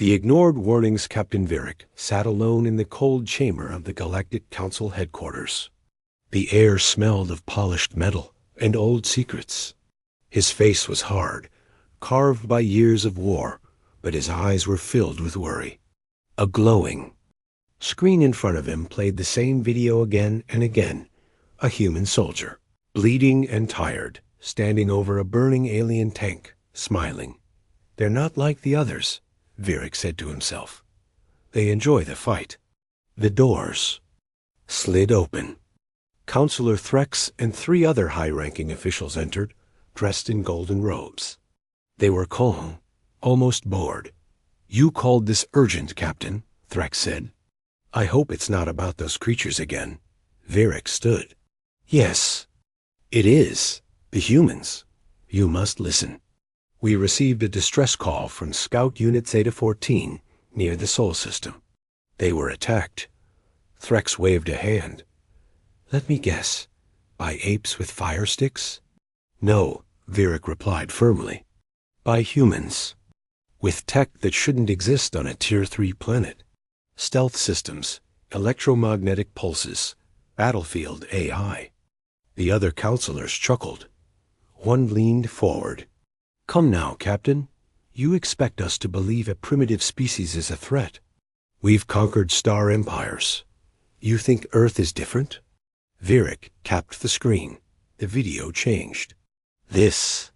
The ignored warnings Captain Virik sat alone in the cold chamber of the Galactic Council headquarters. The air smelled of polished metal and old secrets. His face was hard, carved by years of war, but his eyes were filled with worry. A glowing screen in front of him played the same video again and again. A human soldier, bleeding and tired, standing over a burning alien tank, smiling. They're not like the others, Virik said to himself. They enjoy the fight. The doors slid open. Counselor Threx and 3 other high-ranking officials entered, dressed in golden robes. They were calm, almost bored. You called this urgent, Captain, Threx said. I hope it's not about those creatures again. Virik stood. Yes, it is. The humans. You must listen. We received a distress call from Scout Unit Zeta 14 near the Sol System. They were attacked. Threx waved a hand. Let me guess. By apes with fire sticks? No, Virik replied firmly. By humans. With tech that shouldn't exist on a Tier 3 planet. Stealth systems, electromagnetic pulses, battlefield AI. The other counselors chuckled. One leaned forward. Come now, Captain. You expect us to believe a primitive species is a threat. We've conquered star empires. You think Earth is different? Virik capped the screen. The video changed. This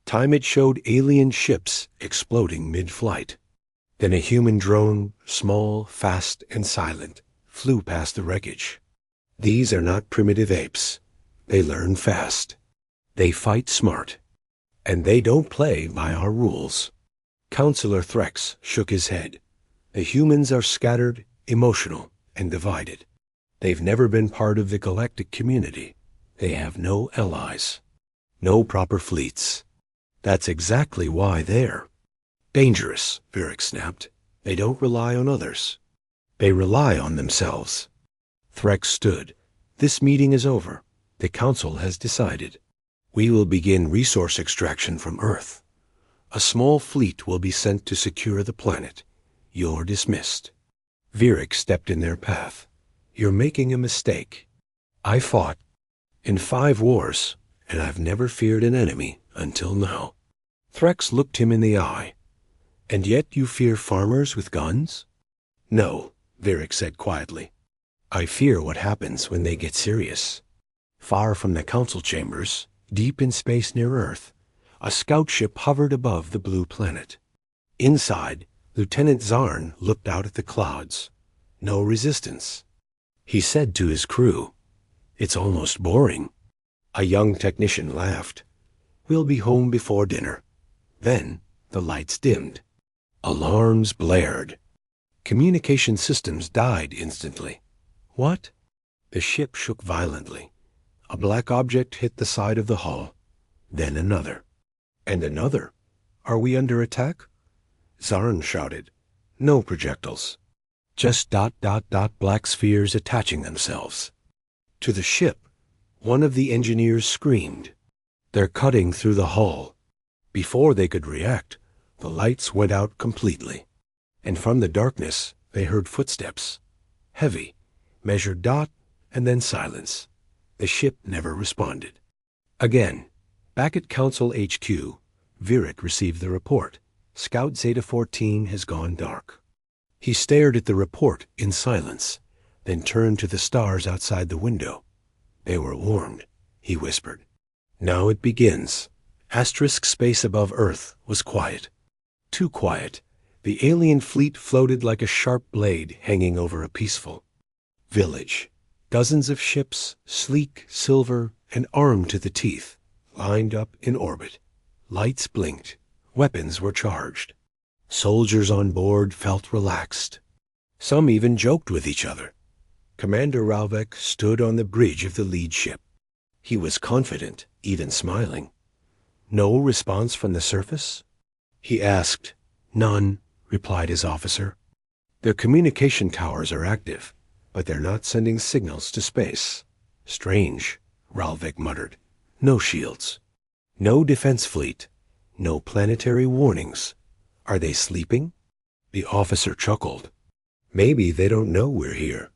time it showed alien ships exploding mid-flight. Then a human drone, small, fast, and silent, flew past the wreckage. These are not primitive apes. They learn fast. They fight smart. And they don't play by our rules. Counselor Threx shook his head. The humans are scattered, emotional, and divided. They've never been part of the galactic community. They have no allies. No proper fleets. That's exactly why they're dangerous, Virik snapped. They don't rely on others. They rely on themselves. Threx stood. This meeting is over. The Council has decided. We will begin resource extraction from Earth. A small fleet will be sent to secure the planet. You're dismissed. Virik stepped in their path. You're making a mistake. I fought in 5 wars, and I've never feared an enemy until now. Threx looked him in the eye. And yet you fear farmers with guns? No, Virik said quietly. I fear what happens when they get serious. Far from the council chambers, deep in space near Earth, a scout ship hovered above the blue planet. Inside, Lieutenant Zarn looked out at the clouds. No resistance. He said to his crew, It's almost boring. A young technician laughed. We'll be home before dinner. Then the lights dimmed. Alarms blared. Communication systems died instantly. What? The ship shook violently. A black object hit the side of the hull. Then another. And another. Are we under attack? Zarn shouted. No projectiles. Just ... black spheres attaching themselves. To the ship, one of the engineers screamed. They're cutting through the hull. Before they could react, the lights went out completely. And from the darkness, they heard footsteps. Heavy, measured ... and then silence. The ship never responded. Again, back at Council HQ, Virik received the report. Scout Zeta 14 has gone dark. He stared at the report in silence, then turned to the stars outside the window. They were warned, he whispered. Now it begins. Asterisk space above Earth was quiet. Too quiet. The alien fleet floated like a sharp blade hanging over a peaceful village. Dozens of ships, sleek, silver, and armed to the teeth, lined up in orbit. Lights blinked. Weapons were charged. Soldiers on board felt relaxed. Some even joked with each other. Commander Ralvek stood on the bridge of the lead ship. He was confident, even smiling. No response from the surface? He asked. None, replied his officer. Their communication towers are active, but they're not sending signals to space. Strange, Ralvik muttered. No shields. No defense fleet. No planetary warnings. Are they sleeping? The officer chuckled. Maybe they don't know we're here.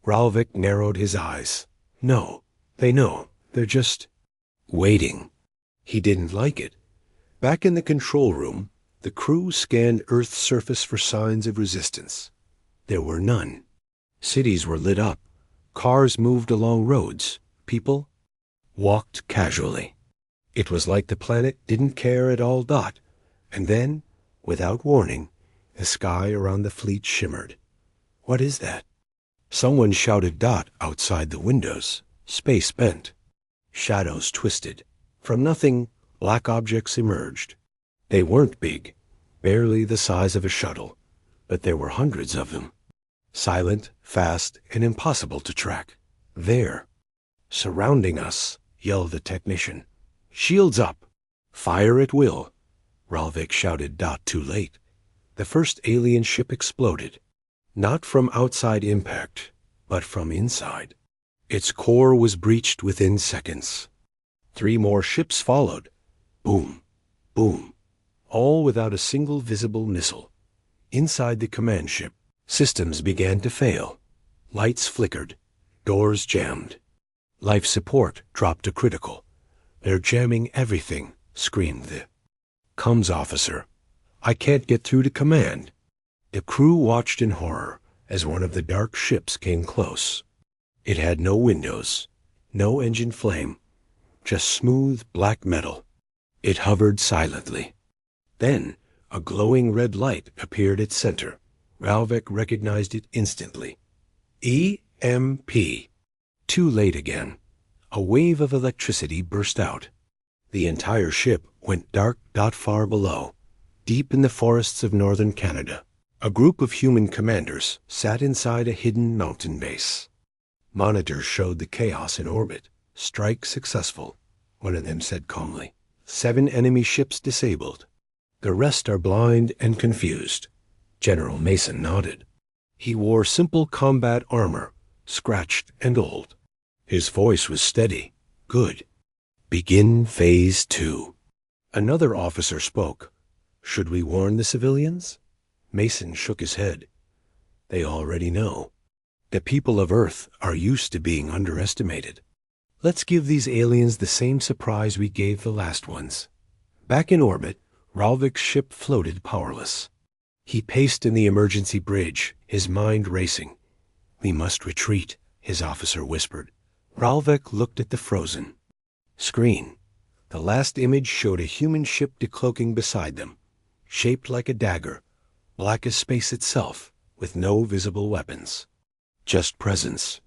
Ralvik narrowed his eyes. No, they know. They're just waiting. He didn't like it. Back in the control room, the crew scanned Earth's surface for signs of resistance. There were none. Cities were lit up. Cars moved along roads. People walked casually. It was like the planet didn't care at all. And then, without warning, the sky around the fleet shimmered. What is that? Someone shouted outside the windows. Space bent. Shadows twisted. From nothing, black objects emerged. They weren't big, barely the size of a shuttle, but there were hundreds of them. Silent, fast, and impossible to track. There. Surrounding us, yelled the technician. Shields up. Fire at will. Ralvik shouted too late. The first alien ship exploded. Not from outside impact, but from inside. Its core was breached within seconds. 3 more ships followed. Boom, boom, all without a single visible missile. Inside the command ship, systems began to fail. Lights flickered. Doors jammed. Life support dropped to critical. They're jamming everything, screamed the comms officer. I can't get through to command. The crew watched in horror as one of the dark ships came close. It had no windows, no engine flame, just smooth black metal. It hovered silently. Then a glowing red light appeared at center. Ralvik recognized it instantly. EMP. Too late again. A wave of electricity burst out. The entire ship went dark far below, deep in the forests of northern Canada. A group of human commanders sat inside a hidden mountain base. Monitors showed the chaos in orbit. Strike successful, one of them said calmly. 7 enemy ships disabled. The rest are blind and confused. General Mason nodded. He wore simple combat armor, scratched and old. His voice was steady. Good. Begin Phase 2. Another officer spoke. Should we warn the civilians? Mason shook his head. They already know. The people of Earth are used to being underestimated. Let's give these aliens the same surprise we gave the last ones. Back in orbit, Ralvik's ship floated powerless. He paced in the emergency bridge, his mind racing. We must retreat, his officer whispered. Ralvik looked at the frozen screen. The last image showed a human ship decloaking beside them, shaped like a dagger, black as space itself, with no visible weapons. Just presence.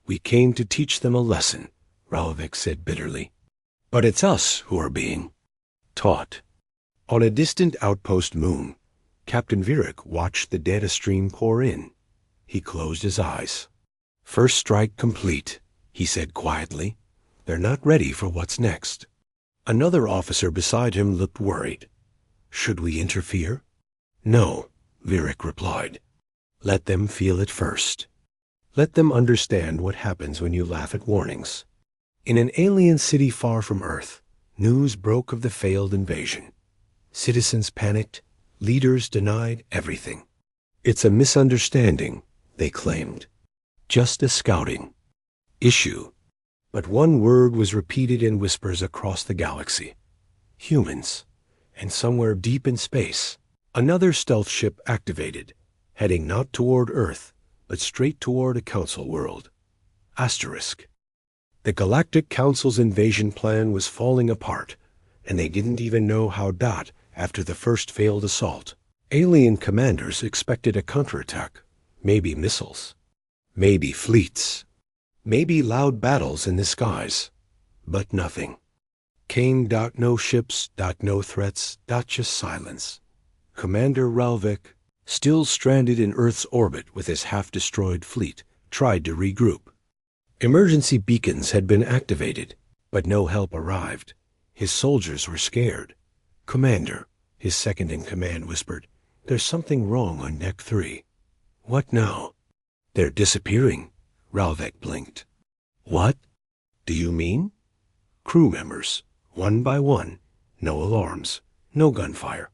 We came to teach them a lesson, Ralvik said bitterly. But it's us who are being taught. On a distant outpost moon, Captain Virik watched the data stream pour in. He closed his eyes. First strike complete, he said quietly. They're not ready for what's next. Another officer beside him looked worried. Should we interfere? No, Virik replied. Let them feel it first. Let them understand what happens when you laugh at warnings. In an alien city far from Earth, news broke of the failed invasion. Citizens panicked, leaders denied everything. It's a misunderstanding, they claimed. Just a scouting issue. But one word was repeated in whispers across the galaxy. Humans. And somewhere deep in space, another stealth ship activated, heading not toward Earth, but straight toward a council world. Asterisk. The Galactic Council's invasion plan was falling apart, and they didn't even know how after the first failed assault. Alien commanders expected a counterattack, maybe missiles, maybe fleets, maybe loud battles in the skies, but nothing. Came no ships, no threats, just silence. Commander Ralvik, still stranded in Earth's orbit with his half-destroyed fleet, tried to regroup. Emergency beacons had been activated, but no help arrived. His soldiers were scared. Commander, his second-in-command whispered, there's something wrong on Deck 3. What now? They're disappearing. Ralvik blinked. What do you mean? Crew members, one by one, no alarms, no gunfire.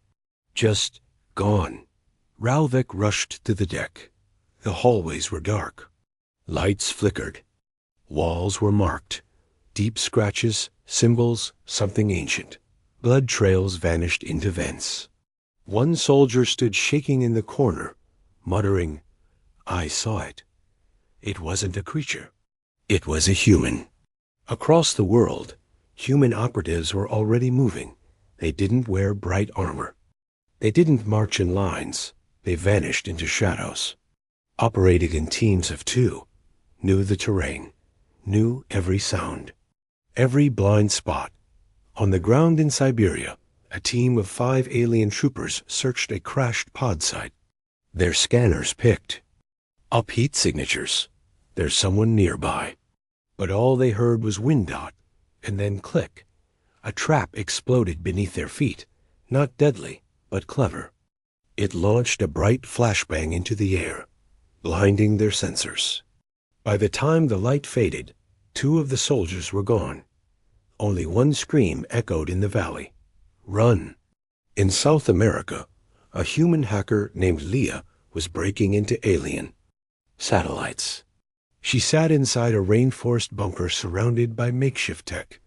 Just gone. Ralvik rushed to the deck. The hallways were dark. Lights flickered. Walls were marked. Deep scratches, symbols, something ancient. Blood trails vanished into vents. One soldier stood shaking in the corner, muttering, "I saw it. It wasn't a creature. It was a human." Across the world, human operatives were already moving. They didn't wear bright armor. They didn't march in lines. They vanished into shadows. Operating in teams of two, knew the terrain, knew every sound, every blind spot. On the ground in Siberia, a team of 5 alien troopers searched a crashed pod site. Their scanners picked up heat signatures. There's someone nearby. But all they heard was wind dot, and then click. A trap exploded beneath their feet, not deadly, but clever. It launched a bright flashbang into the air, blinding their sensors. By the time the light faded, 2 of the soldiers were gone. Only one scream echoed in the valley. Run! In South America, a human hacker named Leah was breaking into alien satellites. She sat inside a rainforest bunker surrounded by makeshift tech.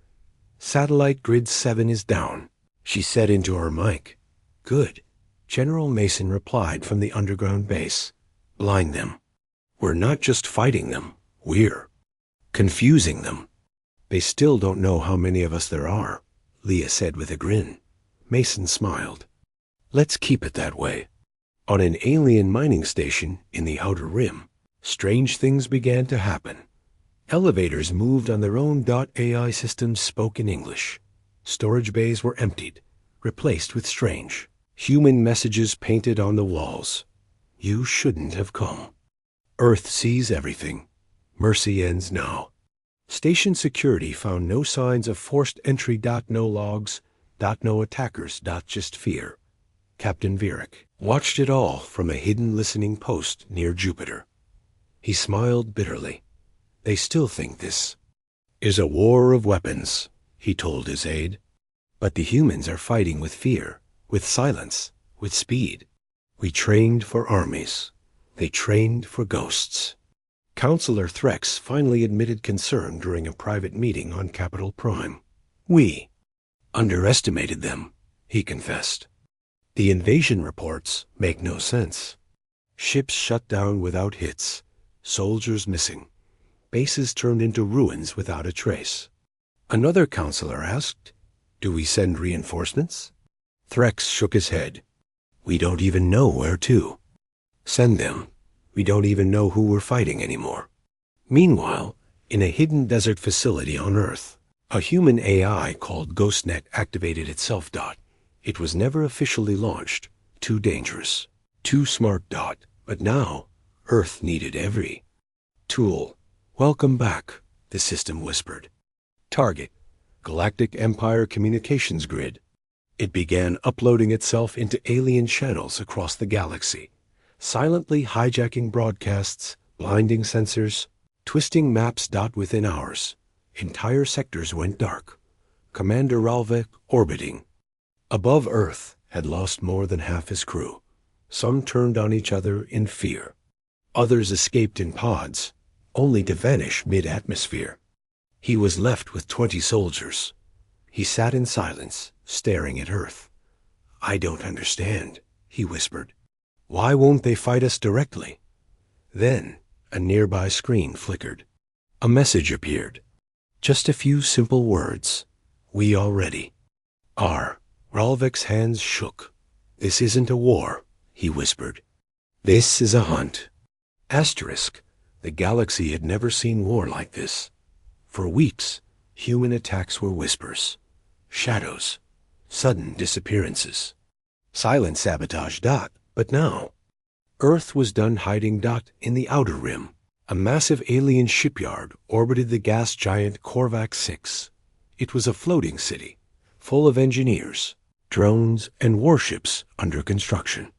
"Satellite Grid 7 is down," she said into her mic. "Good." General Mason replied from the underground base. "Blind them. We're not just fighting them. We're confusing them." "They still don't know how many of us there are," Leah said with a grin. Mason smiled. "Let's keep it that way." On an alien mining station in the Outer Rim, strange things began to happen. Elevators moved on their own. AI systems spoke in English. Storage bays were emptied, replaced with strange human messages painted on the walls. "You shouldn't have come. Earth sees everything. Mercy ends now." Station security found no signs of forced entry. No logs. No attackers. Just fear. Captain Vierick watched it all from a hidden listening post near Jupiter. He smiled bitterly. "They still think this is a war of weapons," he told his aide. "But the humans are fighting with fear, with silence, with speed. We trained for armies. They trained for ghosts." Counselor Threx finally admitted concern during a private meeting on Capital Prime. "We underestimated them," he confessed. "The invasion reports make no sense. Ships shut down without hits, soldiers missing, bases turned into ruins without a trace." Another counselor asked, "Do we send reinforcements?" Threx shook his head. "We don't even know where to send them. We don't even know who we're fighting anymore." Meanwhile, in a hidden desert facility on Earth, a human AI called GhostNet activated itself. It was never officially launched. Too dangerous. Too smart. But now, Earth needed every tool. "Welcome back," the system whispered. "Target, Galactic Empire Communications Grid." It began uploading itself into alien channels across the galaxy, silently hijacking broadcasts, blinding sensors, twisting maps. Within hours, entire sectors went dark. Commander Ralvik, orbiting above Earth, had lost more than half his crew. Some turned on each other in fear. Others escaped in pods, only to vanish mid-atmosphere. He was left with 20 soldiers. He sat in silence, staring at Earth. "I don't understand," he whispered. "Why won't they fight us directly?" Then a nearby screen flickered. A message appeared. Just a few simple words. "We already are." Ralvik's hands shook. "This isn't a war," he whispered. "This is a hunt." Asterisk. The galaxy had never seen war like this. For weeks, human attacks were whispers, shadows, sudden disappearances, silent sabotage. But now, Earth was done hiding. In the Outer Rim, a massive alien shipyard orbited the gas giant Korvax 6. It was a floating city, full of engineers, drones, and warships under construction.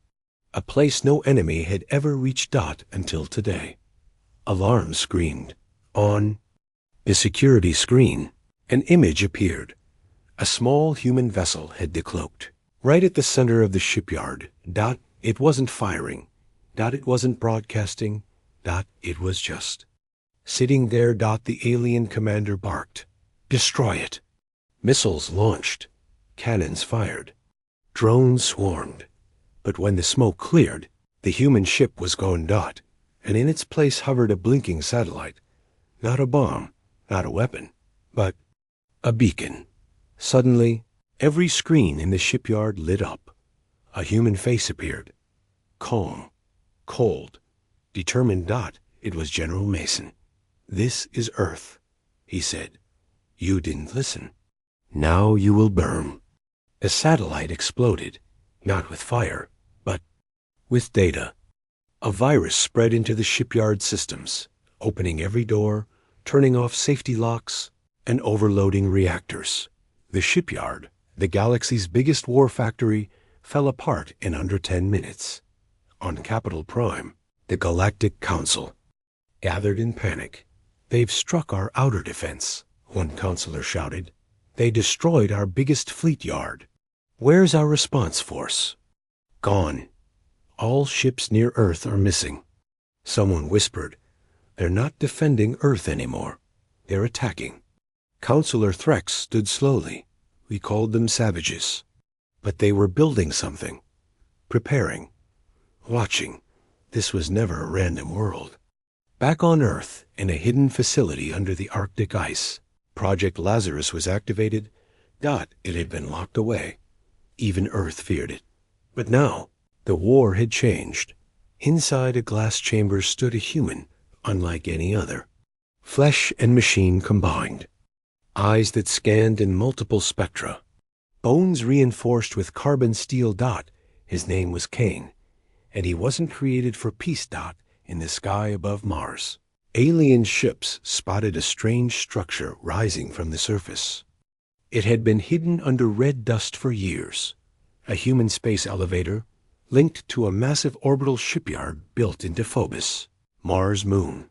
A place no enemy had ever reached. Until today. Alarms screamed. On the security screen, an image appeared. A small human vessel had decloaked. Right at the center of the shipyard, It wasn't firing. It wasn't broadcasting. It was just sitting there. The alien commander barked. Destroy it. Missiles launched. Cannons fired. Drones swarmed. But when the smoke cleared, the human ship was gone. And in its place hovered a blinking satellite. Not a bomb, not a weapon, but a beacon. Suddenly, every screen in the shipyard lit up. A human face appeared. Calm, cold, determined. It was General Mason. This is Earth, he said. You didn't listen. Now you will burn. A satellite exploded, not with fire, but with data. A virus spread into the shipyard systems, opening every door, turning off safety locks, and overloading reactors. The shipyard, the galaxy's biggest war factory, fell apart in under 10 minutes. On Capital Prime, the Galactic Council gathered in panic. They've struck our outer defense, one counselor shouted. They destroyed our biggest fleet yard. Where's our response force? Gone. All ships near Earth are missing. Someone whispered, they're not defending Earth anymore. They're attacking. Counselor Threx stood slowly. We called them savages. But they were building something. Preparing. Watching. This was never a random world. Back on Earth, in a hidden facility under the Arctic ice, Project Lazarus was activated. It had been locked away. Even Earth feared it. But now, the war had changed. Inside a glass chamber stood a human, unlike any other. Flesh and machine combined. Eyes that scanned in multiple spectra. Bones reinforced with carbon steel. His name was Kane, and he wasn't created for peace. In the sky above Mars, alien ships spotted a strange structure rising from the surface. It had been hidden under red dust for years. A human space elevator linked to a massive orbital shipyard built into Phobos, Mars' moon.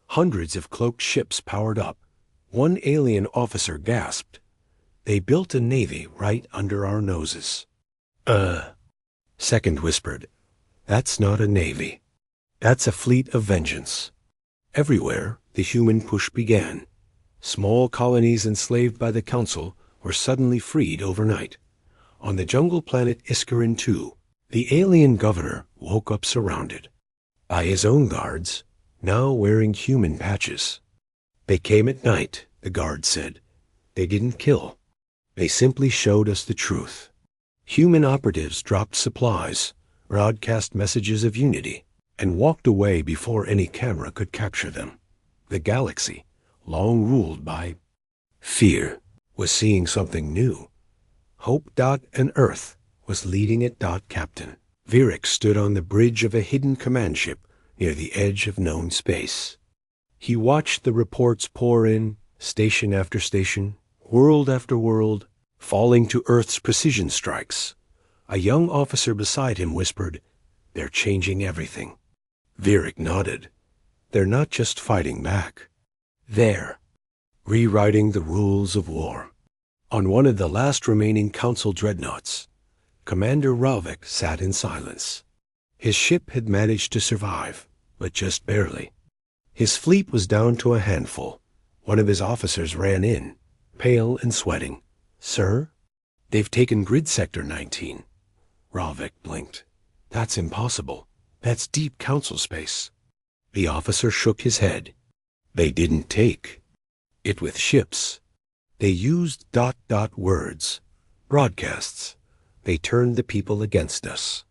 Hundreds of cloaked ships powered up. One alien officer gasped. They built a navy right under our noses. Second whispered. That's not a navy. That's a fleet of vengeance. Everywhere, the human push began. Small colonies enslaved by the Council were suddenly freed overnight. On the jungle planet Iskarin II, the alien governor woke up surrounded by his own guards, now wearing human patches. They came at night, the guards said. They didn't kill. They simply showed us the truth. Human operatives dropped supplies, broadcast messages of unity, and walked away before any camera could capture them. The galaxy, long ruled by fear, was seeing something new. Hope. And Earth was leading it. Captain Virik stood on the bridge of a hidden command ship near the edge of known space. He watched the reports pour in, station after station, world after world, falling to Earth's precision strikes. A young officer beside him whispered, "They're changing everything." Virik nodded. "They're not just fighting back. They're rewriting the rules of war." On one of the last remaining Council dreadnoughts, Commander Ralvik sat in silence. His ship had managed to survive, but just barely. His fleet was down to a handful. One of his officers ran in, pale and sweating. "Sir, they've taken Grid Sector 19. Ralvik blinked. "That's impossible. That's deep Council space." The officer shook his head. "They didn't take it with ships. They used ... words, broadcasts. They turned the people against us."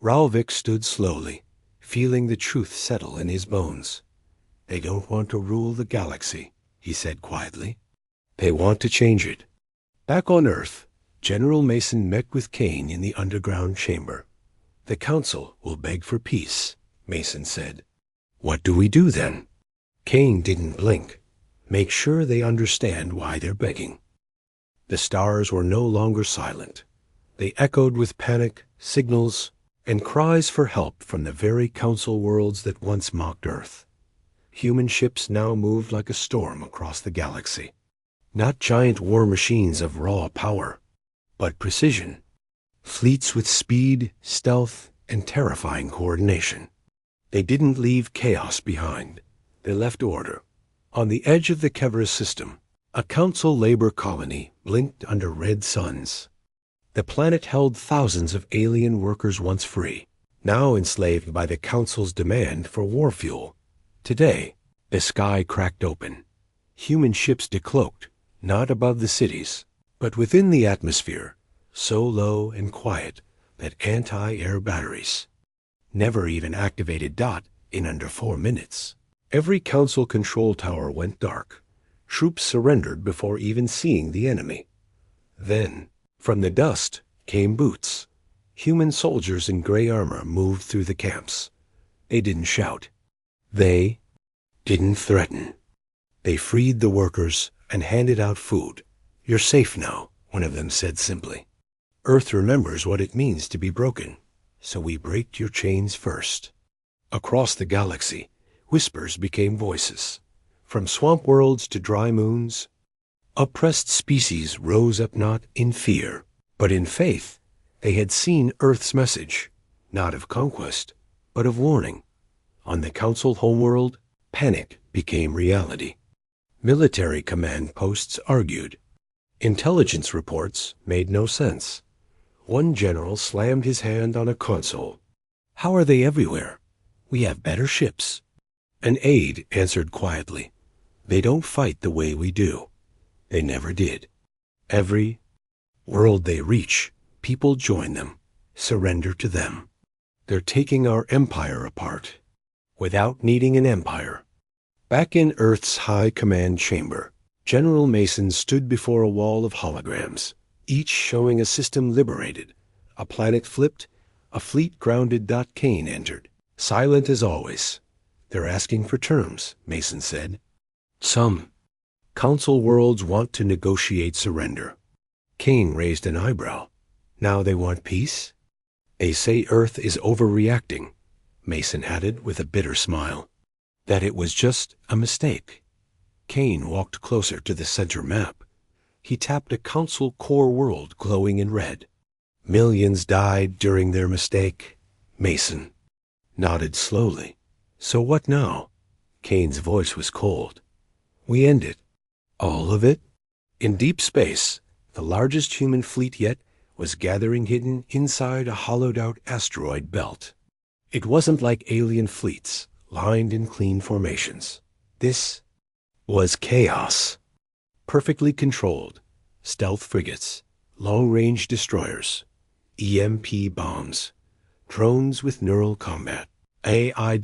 Ralvik stood slowly, feeling the truth settle in his bones. "They don't want to rule the galaxy," he said quietly. "They want to change it." Back on Earth, General Mason met with Kane in the underground chamber. "The Council will beg for peace," Mason said. "What do we do then?" Kane didn't blink. "Make sure they understand why they're begging." The stars were no longer silent. They echoed with panic, signals, and cries for help from the very Council worlds that once mocked Earth. Human ships now moved like a storm across the galaxy. Not giant war machines of raw power, but precision. Fleets with speed, stealth, and terrifying coordination. They didn't leave chaos behind. They left order. On the edge of the Kever's system, a council labor colony blinked under red suns. The planet held thousands of alien workers once free, now enslaved by the council's demand for war fuel. Today, the sky cracked open. Human ships decloaked, not above the cities, but within the atmosphere, so low and quiet that anti-air batteries never even activated in under 4 minutes. Every council control tower went dark. Troops surrendered before even seeing the enemy. Then, from the dust came boots. Human soldiers in gray armor moved through the camps. They didn't shout. They didn't threaten. They freed the workers and handed out food. "You're safe now," one of them said simply. "Earth remembers what it means to be broken, so we break your chains first." Across the galaxy, whispers became voices. From swamp worlds to dry moons, oppressed species rose up not in fear, but in faith. They had seen Earth's message, not of conquest, but of warning. On the Council homeworld, panic became reality. Military command posts argued. Intelligence reports made no sense. One general slammed his hand on a console. "How are they everywhere? We have better ships." An aide answered quietly, "They don't fight the way we do. They never did. Every world they reach, people join them, surrender to them. They're taking our empire apart, without needing an empire." Back in Earth's high command chamber, General Mason stood before a wall of holograms, each showing a system liberated. A planet flipped, a fleet grounded. Kane entered, silent as always. "They're asking for terms," Mason said. "Some council worlds want to negotiate surrender." Kane raised an eyebrow. "Now they want peace?" "They say Earth is overreacting," Mason added with a bitter smile. "That it was just a mistake." Kane walked closer to the center map. He tapped a council core world glowing in red. "Millions died during their mistake." Mason nodded slowly. "So what now?" Kane's voice was cold. "We end it." "All of it?" In deep space, the largest human fleet yet was gathering hidden inside a hollowed-out asteroid belt. It wasn't like alien fleets, lined in clean formations. This was chaos. Perfectly controlled. Stealth frigates, long-range destroyers, EMP bombs, drones with neural combat, AI.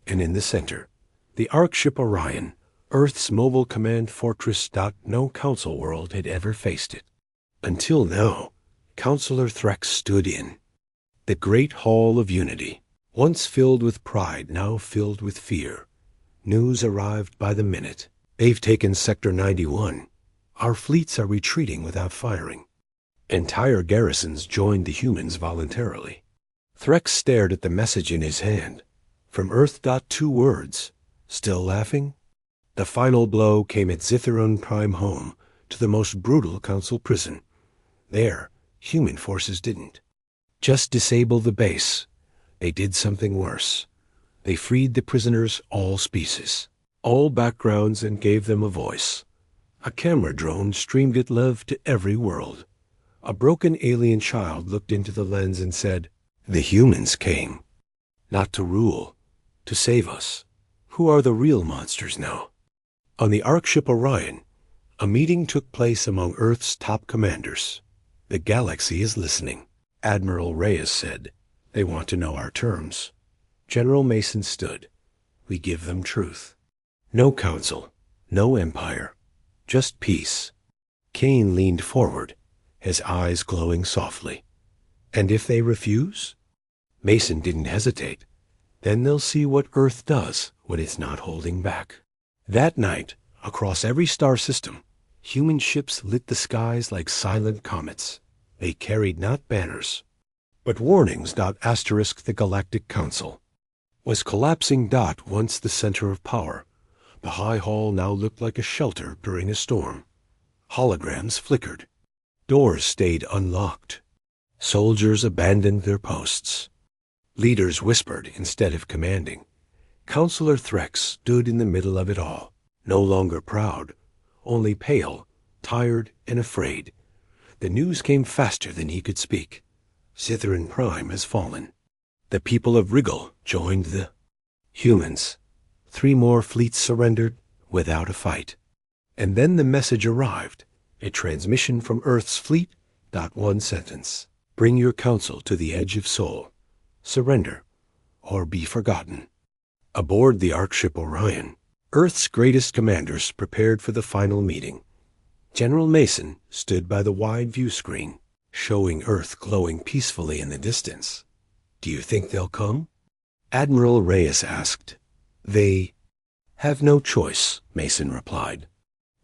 And in the center, the Ark ship Orion, Earth's mobile command fortress. No council world had ever faced it. Until now, Counselor Threx stood in the Great Hall of Unity, once filled with pride, now filled with fear. News arrived by the minute. "They've taken Sector 91. Our fleets are retreating without firing." Entire garrisons joined the humans voluntarily. Threx stared at the message in his hand. From Earth. 2 words. "Still laughing?" The final blow came at Zitharon Prime home, to the most brutal council prison. There, human forces didn't just disable the base. They did something worse. They freed the prisoners, all species, all backgrounds, and gave them a voice. A camera drone streamed its love to every world. A broken alien child looked into the lens and said, "The humans came, not to rule, to save us. Who are the real monsters now?" On the Ark ship Orion, a meeting took place among Earth's top commanders. "The galaxy is listening," Admiral Reyes said. "They want to know our terms." General Mason stood. "We give them truth. No council, no empire, just peace." Kane leaned forward, his eyes glowing softly. "And if they refuse?" Mason didn't hesitate. "Then they'll see what Earth does when it's not holding back." That night, across every star system, human ships lit the skies like silent comets. They carried not banners, but warnings. Asterisk the Galactic Council was collapsing. Once the center of power, the high hall now looked like a shelter during a storm. Holograms flickered. Doors stayed unlocked. Soldiers abandoned their posts. Leaders whispered instead of commanding. Counselor Threx stood in the middle of it all, no longer proud, only pale, tired, and afraid. The news came faster than he could speak. Cytherin Prime has fallen. The people of Wriggle joined the humans. 3 more fleets surrendered without a fight. And then the message arrived, a transmission from Earth's fleet. 1 sentence. Bring your council to the edge of Sol. Surrender, or be forgotten. Aboard the Archship Orion, Earth's greatest commanders prepared for the final meeting. General Mason stood by the wide view screen, showing Earth glowing peacefully in the distance. Do you think they'll come? Admiral Reyes asked. They have no choice, Mason replied.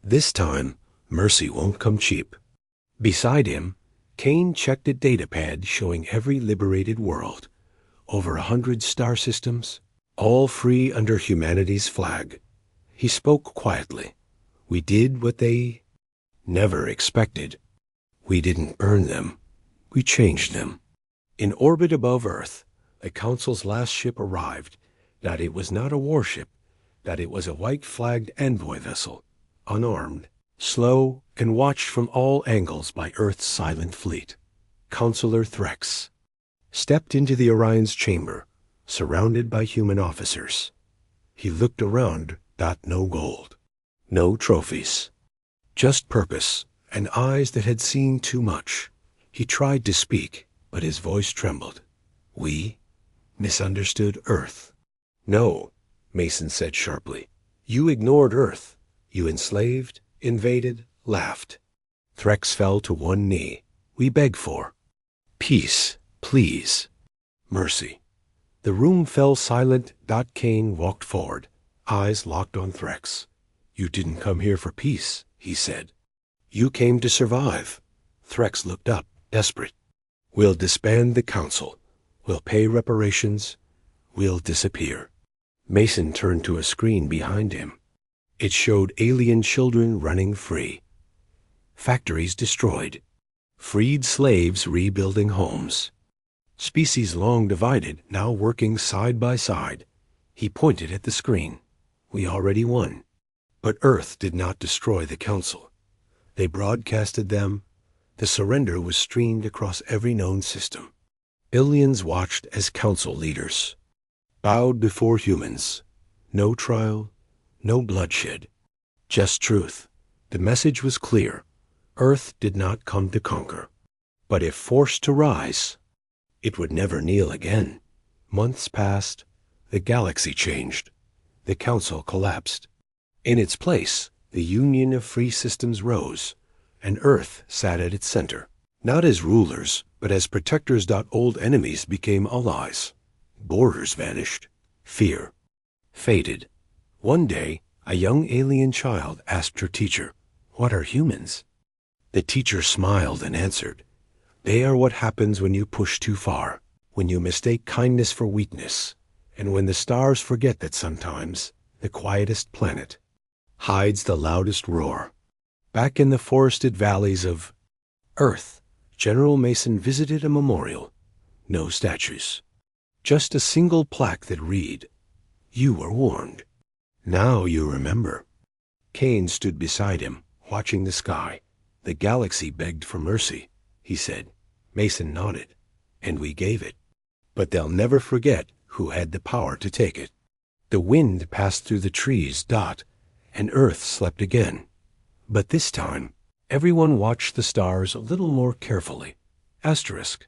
This time, mercy won't come cheap. Beside him, Kane checked a datapad showing every liberated world. Over 100 star systems, all free under humanity's flag. He spoke quietly. We did what they never expected. We didn't burn them. We changed them. In orbit above Earth, the Council's last ship arrived. That it was not a warship, that it was a white-flagged envoy vessel, unarmed, slow, and watched from all angles by Earth's silent fleet. Counselor Threx stepped into the Orion's chamber, surrounded by human officers. He looked around. No gold, no trophies, just purpose and eyes that had seen too much. He tried to speak, but his voice trembled. We misunderstood Earth. No, Mason said sharply. You ignored Earth. You enslaved, invaded, laughed. Threx fell to one knee. We beg for peace, please. Mercy. The room fell silent. Kane walked forward, eyes locked on Threx. You didn't come here for peace, he said. You came to survive. Threx looked up, desperate. We'll disband the council. We'll pay reparations. We'll disappear. Mason turned to a screen behind him. It showed alien children running free. Factories destroyed. Freed slaves rebuilding homes. Species long divided, now working side by side. He pointed at the screen. We already won. But Earth did not destroy the Council. They broadcasted them. The surrender was streamed across every known system. Billions watched as Council leaders bowed before humans. No trial, no bloodshed, just truth. The message was clear. Earth did not come to conquer. But if forced to rise, it would never kneel again. Months passed. The galaxy changed. The Council collapsed. In its place, the Union of Free Systems rose, and Earth sat at its center, not as rulers, but as protectors. Old enemies became allies. Borders vanished. Fear faded. One day, a young alien child asked her teacher, "What are humans?" The teacher smiled and answered, "They are what happens when you push too far, when you mistake kindness for weakness, and when the stars forget that sometimes the quietest planet hides the loudest roar." Back in the forested valleys of Earth, General Mason visited a memorial. No statues. Just a single plaque that read, "You were warned. Now you remember." Kane stood beside him, watching the sky. "The galaxy begged for mercy," he said. Mason nodded. "And we gave it. But they'll never forget who had the power to take it." The wind passed through the trees. And Earth slept again. But this time, everyone watched the stars a little more carefully. Asterisk.